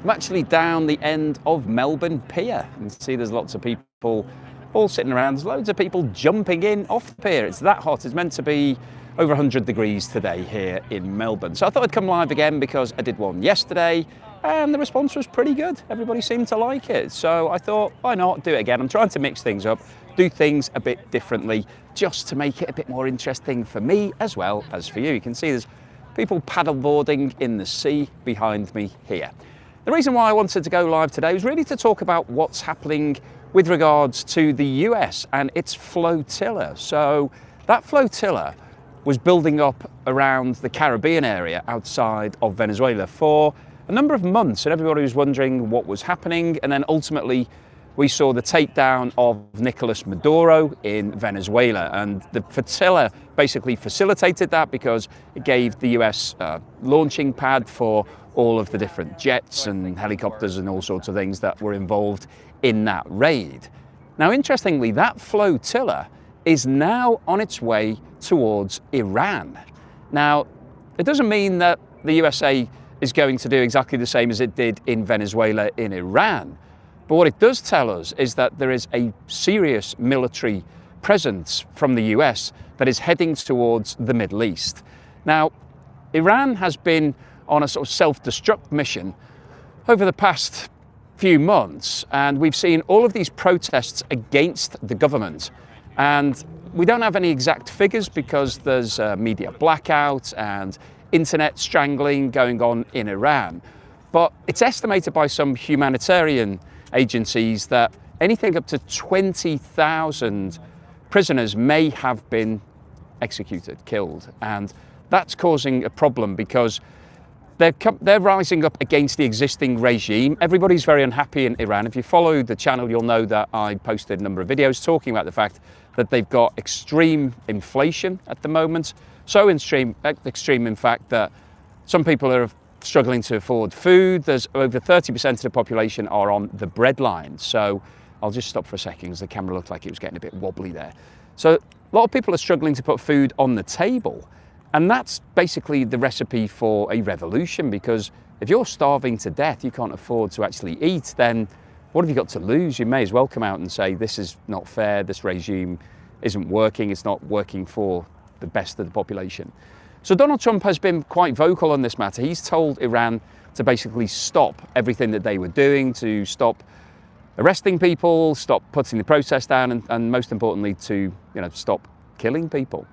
I'm actually down the end of Melbourne Pier. You can see there's lots of people all sitting around. There's loads of people jumping in off the pier. It's that hot. It's meant to be over 100 degrees today here in Melbourne. So I thought I'd come live again because I did one yesterday and the response was pretty good. Everybody seemed to like it. So I thought, why not do it again? I'm trying to mix things up, do things a bit differently, just to make it a bit more interesting for me as well as for you. You can see there's people paddleboarding in the sea behind me here. The reason why I wanted to go live today was really to talk about what's happening with regards to the US and its flotilla. So that flotilla was building up around the Caribbean area outside of Venezuela for a number of months, and everybody was wondering what was happening. And then ultimately we saw the takedown of Nicolas Maduro in Venezuela, and the flotilla basically facilitated that because it gave the US launching pad for all of the different jets and helicopters and all sorts of things that were involved in that raid. Now, interestingly, that flotilla is now on its way towards Iran. Now, it doesn't mean that the USA is going to do exactly the same as it did in Venezuela in Iran. But what it does tell us is that there is a serious military presence from the US that is heading towards the Middle East. Now, Iran has been on a sort of self-destruct mission over the past few months, and we've seen all of these protests against the government. And we don't have any exact figures because there's media blackout and internet strangling going on in Iran. But it's estimated by some humanitarian agencies that anything up to 20,000 prisoners may have been executed, killed. And that's causing a problem because they're rising up against the existing regime. Everybody's very unhappy in Iran. If you follow the channel, you'll know that I posted a number of videos talking about the fact that they've got extreme inflation at the moment. So extreme in fact that some people are struggling to afford food. There's over 30% of the population are on the breadline. So I'll just stop for a second because the camera looked like it was getting a bit wobbly there. So a lot of people are struggling to put food on the table. And that's basically the recipe for a revolution, because if you're starving to death, you can't afford to actually eat, then what have you got to lose? You may as well come out and say, this is not fair, this regime isn't working, it's not working for the best of the population. So Donald Trump has been quite vocal on this matter. He's told Iran to basically stop everything that they were doing, to stop arresting people, stop putting the protest down, and most importantly, to stop killing people.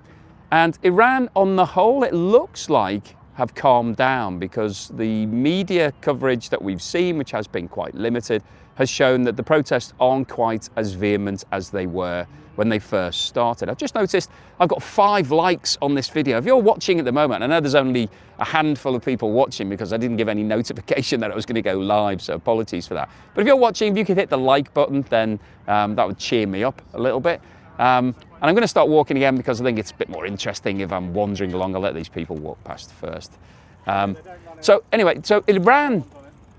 And Iran, on the whole, it looks like have calmed down, because the media coverage that we've seen, which has been quite limited, has shown that the protests aren't quite as vehement as they were when they first started. I've just noticed I've got 5 likes on this video. If you're watching at the moment, I know there's only a handful of people watching because I didn't give any notification that I was going to go live, so apologies for that. But if you're watching, if you could hit the like button, then that would cheer me up a little bit. And I'm going to start walking again because I think it's a bit more interesting if I'm wandering along. I'll let these people walk past first. So anyway, so Iran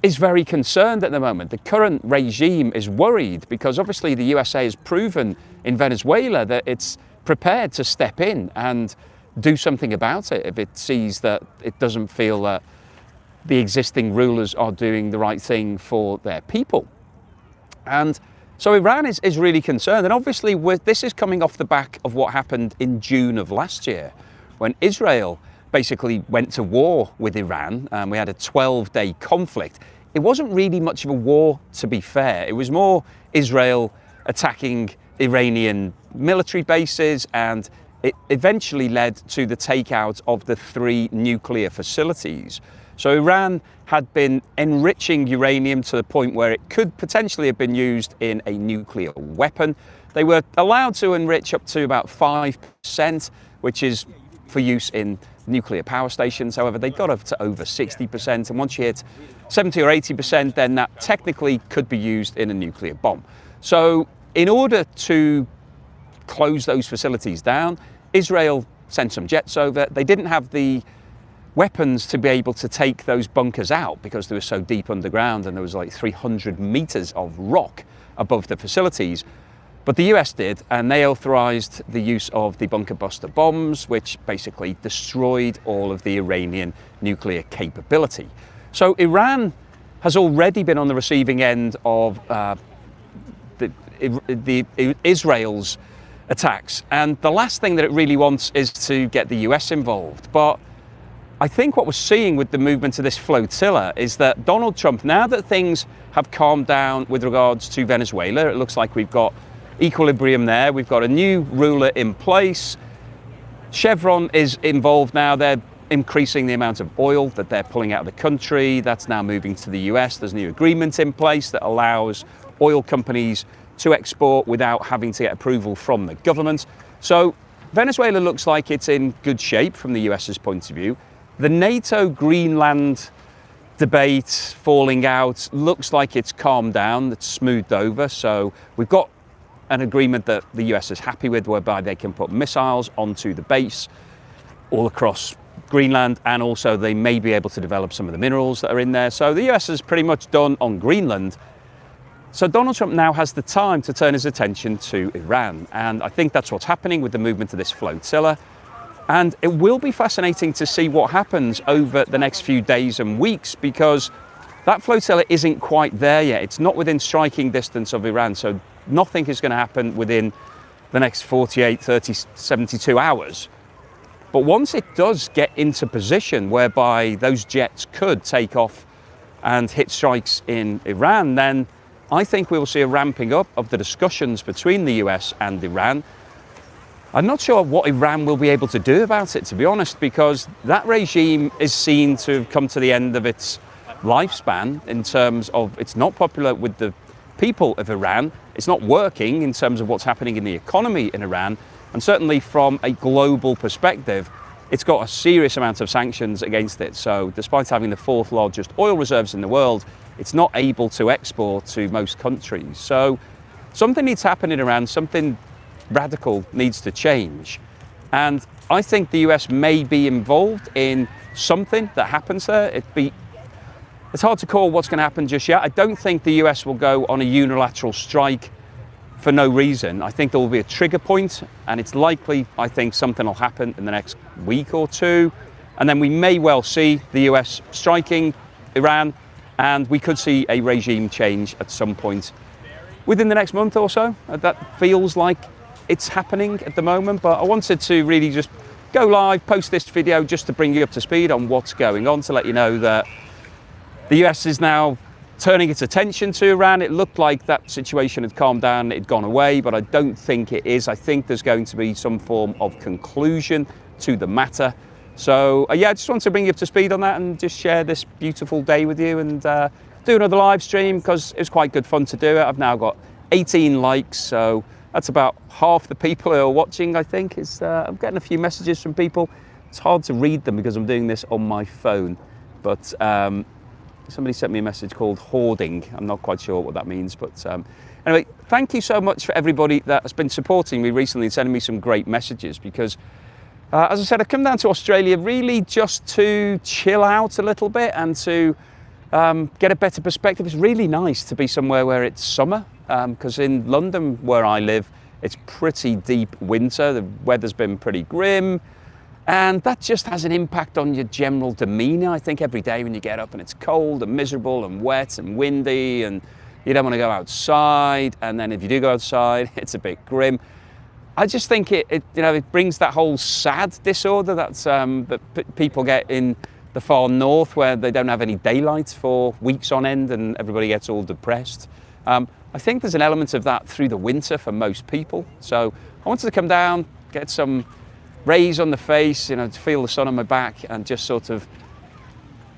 is very concerned at the moment. The current regime is worried because obviously the USA has proven in Venezuela that it's prepared to step in and do something about it if it sees that it doesn't feel that the existing rulers are doing the right thing for their people. And so Iran is really concerned, and obviously this is coming off the back of what happened in June of last year, when Israel basically went to war with Iran, and we had a 12-day conflict. It wasn't really much of a war, to be fair. It was more Israel attacking Iranian military bases, and it eventually led to the takeout of the 3 nuclear facilities. So Iran had been enriching uranium to the point where it could potentially have been used in a nuclear weapon. They were allowed to enrich up to about 5%, which is for use in nuclear power stations. However, they got up to over 60%. And once you hit 70 or 80%, then that technically could be used in a nuclear bomb. So in order to close those facilities down, Israel sent some jets over. They didn't have the weapons to be able to take those bunkers out because they were so deep underground, and there was like 300 meters of rock above the facilities. But the US did, and they authorized the use of the bunker buster bombs, which basically destroyed all of the Iranian nuclear capability. So Iran has already been on the receiving end of Israel's attacks. And the last thing that it really wants is to get the US involved. But I think what we're seeing with the movement of this flotilla is that Donald Trump, now that things have calmed down with regards to Venezuela, it looks like we've got equilibrium there, we've got a new ruler in place. Chevron is involved now. They're increasing the amount of oil that they're pulling out of the country. That's now moving to the US. There's a new agreement in place that allows oil companies to export without having to get approval from the government. So Venezuela looks like it's in good shape from the US's point of view. The NATO-Greenland debate falling out looks like it's calmed down, it's smoothed over. So we've got an agreement that the US is happy with, whereby they can put missiles onto the base all across Greenland, and also they may be able to develop some of the minerals that are in there. So the US is pretty much done on Greenland. So Donald Trump now has the time to turn his attention to Iran. And I think that's what's happening with the movement of this flotilla. And it will be fascinating to see what happens over the next few days and weeks, because that flotilla isn't quite there yet. It's not within striking distance of Iran. So nothing is going to happen within the next 48, 30, 72 hours. But once it does get into position whereby those jets could take off and hit strikes in Iran, then I think we will see a ramping up of the discussions between the US and Iran. I'm not sure what Iran will be able to do about it, to be honest, because that regime is seen to have come to the end of its lifespan in terms of it's not popular with the people of Iran. It's not working in terms of what's happening in the economy in Iran. And certainly from a global perspective, it's got a serious amount of sanctions against it. So despite having the fourth largest oil reserves in the world, it's not able to export to most countries. So something needs to happen in Iran, something radical needs to change. And I think the US may be involved in something that happens there. It's hard to call what's going to happen just yet. I don't think the US will go on a unilateral strike for no reason. I think there will be a trigger point, and it's likely, I think, something will happen in the next week or two. And then we may well see the US striking Iran, and we could see a regime change at some point within the next month or so. That feels like it's happening at the moment, but I wanted to really just go live, post this video just to bring you up to speed on what's going on, to let you know that the US is now turning its attention to Iran. It looked like that situation had calmed down, it had gone away, but I don't think it is. I think there's going to be some form of conclusion to the matter. So yeah, I just wanted to bring you up to speed on that and just share this beautiful day with you, and do another live stream because it was quite good fun to do it. I've now got 18 likes, so that's about half the people who are watching, I think. I'm getting a few messages from people. It's hard to read them because I'm doing this on my phone, but somebody sent me a message called hoarding. I'm not quite sure what that means, but anyway, thank you so much for everybody that has been supporting me recently and sending me some great messages, because as I said, I've come down to Australia really just to chill out a little bit and to get a better perspective. It's really nice to be somewhere where it's summer, because in London, where I live, it's pretty deep winter. The weather's been pretty grim, and that just has an impact on your general demeanour. I think every day when you get up and it's cold and miserable and wet and windy and you don't want to go outside, and then if you do go outside, it's a bit grim. I just think it brings that whole sad disorder that people get in the far north, where they don't have any daylight for weeks on end and everybody gets all depressed. I think there's an element of that through the winter for most people. So I wanted to come down, get some rays on the face, to feel the sun on my back and just sort of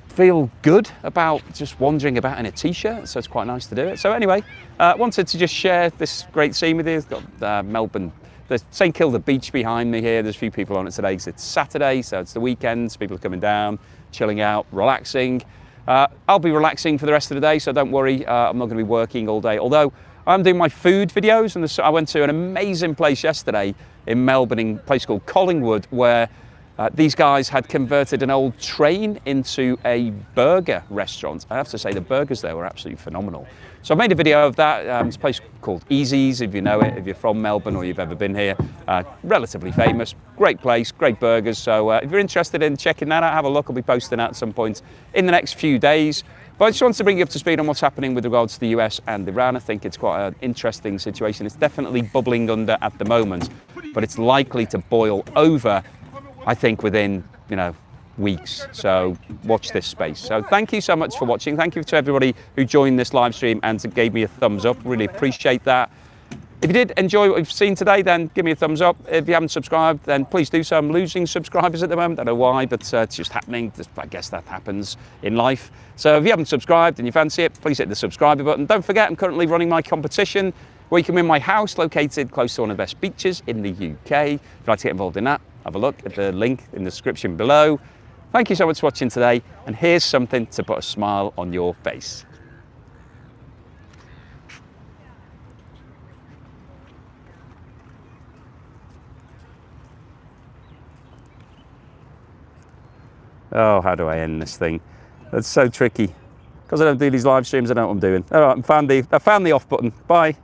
feel good about just wandering about in a t-shirt. So it's quite nice to do it. So anyway, I wanted to just share this great scene with you. It's got Melbourne, there's St Kilda Beach behind me here. There's a few people on it today because it's Saturday, so it's the weekend. So people are coming down, chilling out, relaxing. I'll be relaxing for the rest of the day, so don't worry. I'm not going to be working all day. Although I'm doing my food videos, and I went to an amazing place yesterday in Melbourne, in a place called Collingwood, where these guys had converted an old train into a burger restaurant. I have to say the burgers there were absolutely phenomenal. So I made a video of that. It's a place called Easy's, if you know it, if you're from Melbourne or you've ever been here. Relatively famous, great place, great burgers. So if you're interested in checking that out, have a look. I'll be posting that at some point in the next few days. But I just want to bring you up to speed on what's happening with regards to the US and Iran. I think it's quite an interesting situation. It's definitely bubbling under at the moment, but it's likely to boil over, I think, within, weeks. So watch this space. So thank you so much for watching. Thank you to everybody who joined this live stream and gave me a thumbs up. Really appreciate that. If you did enjoy what we've seen today, then give me a thumbs up. If you haven't subscribed, then please do so. I'm losing subscribers at the moment. I don't know why, but it's just happening. I guess that happens in life. So if you haven't subscribed and you fancy it, please hit the subscribe button. Don't forget, I'm currently running my competition where you can win my house located close to one of the best beaches in the UK. If you'd like to get involved in that, have a look at the link in the description below. Thank you so much for watching today, and here's something to put a smile on your face. Oh, how do I end this thing? That's so tricky. Because I don't do these live streams, I don't know what I'm doing. All right, I found the off button. Bye.